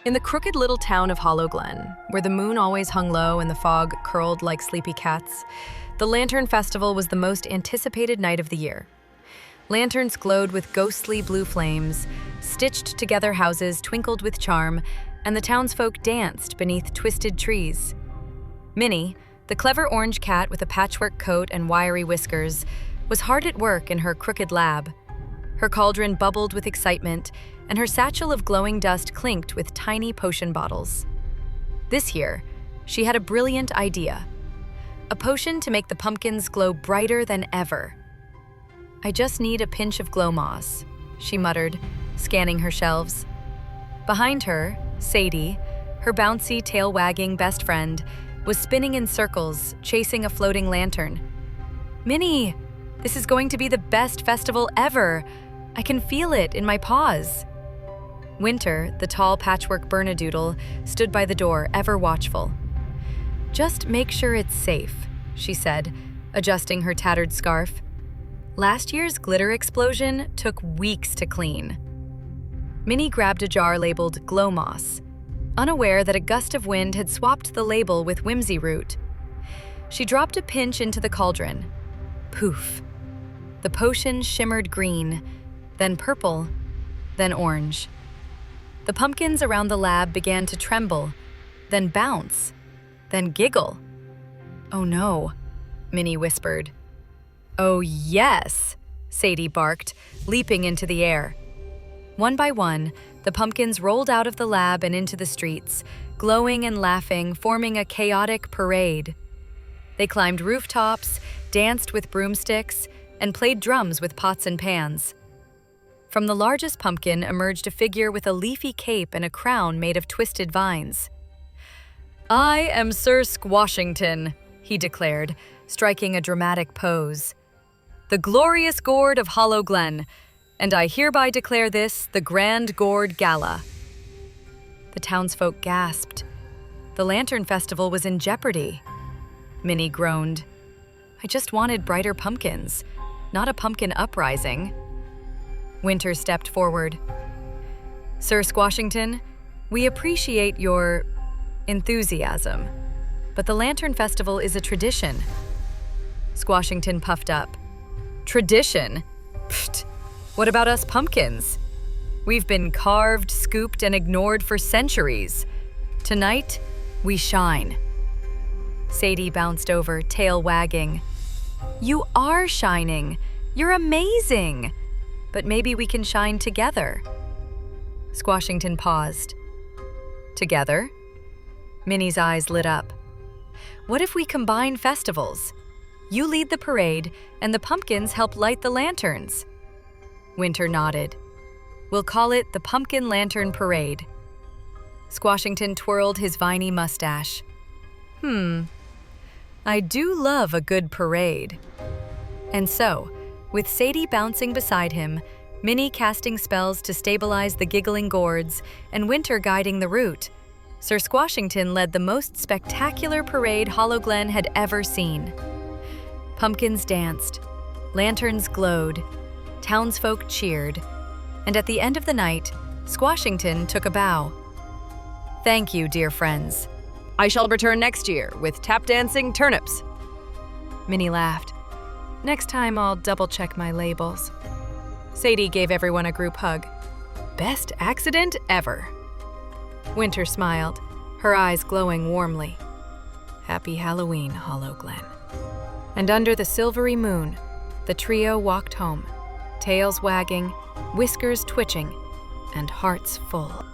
In the crooked little town of Hollow Glen, where the moon always hung low and the fog curled like sleepy cats, the Lantern Festival was the most anticipated night of the year. Lanterns glowed with ghostly blue flames, stitched together houses twinkled with charm, and the townsfolk danced beneath twisted trees. Minnie, the clever orange cat with a patchwork coat and wiry whiskers, was hard at work in her crooked lab. Her cauldron bubbled with excitement, and her satchel of glowing dust clinked with tiny potion bottles. This year, she had a brilliant idea. A potion to make the pumpkins glow brighter than ever. "I just need a pinch of glow moss," she muttered, scanning her shelves. Behind her, Sadie, her bouncy, tail-wagging best friend, was spinning in circles, chasing a floating lantern. "Minnie, this is going to be the best festival ever. I can feel it in my paws." Winter, the tall patchwork Bernedoodle, stood by the door, ever watchful. "Just make sure it's safe," she said, adjusting her tattered scarf. Last year's glitter explosion took weeks to clean. Minnie grabbed a jar labeled Glow Moss, unaware that a gust of wind had swapped the label with Whimsy Root. She dropped a pinch into the cauldron. Poof! The potion shimmered green, then purple, then orange. The pumpkins around the lab began to tremble, then bounce, then giggle. "Oh no," Minnie whispered. "Oh yes," Sadie barked, leaping into the air. One by one, the pumpkins rolled out of the lab and into the streets, glowing and laughing, forming a chaotic parade. They climbed rooftops, danced with broomsticks, and played drums with pots and pans. From the largest pumpkin emerged a figure with a leafy cape and a crown made of twisted vines. "I am Sir Squashington," he declared, striking a dramatic pose. "The glorious Gourd of Hollow Glen, and I hereby declare this the Grand Gourd Gala." The townsfolk gasped. The Lantern Festival was in jeopardy. Minnie groaned. "I just wanted brighter pumpkins, not a pumpkin uprising." Winter stepped forward. "Sir Squashington, we appreciate your enthusiasm, but the Lantern Festival is a tradition." Squashington puffed up. "Tradition? Pfft! What about us pumpkins? We've been carved, scooped, and ignored for centuries. Tonight, we shine." Sadie bounced over, tail wagging. "You are shining. You're amazing. But maybe we can shine together." Squashington paused. "Together?" Minnie's eyes lit up. "What if we combine festivals? You lead the parade, and the pumpkins help light the lanterns." Winter nodded. "We'll call it the Pumpkin Lantern Parade." Squashington twirled his viney mustache. I do love a good parade." And so, with Sadie bouncing beside him, Minnie casting spells to stabilize the giggling gourds, and Winter guiding the route, Sir Squashington led the most spectacular parade Hollow Glen had ever seen. Pumpkins danced, lanterns glowed, townsfolk cheered, and at the end of the night, Squashington took a bow. "Thank you, dear friends. I shall return next year with tap-dancing turnips." Minnie laughed. "Next time I'll double-check my labels." Sadie gave everyone a group hug. "Best accident ever." Winter smiled, her eyes glowing warmly. "Happy Halloween, Hollow Glen." And under the silvery moon, the trio walked home, tails wagging, whiskers twitching, and hearts full.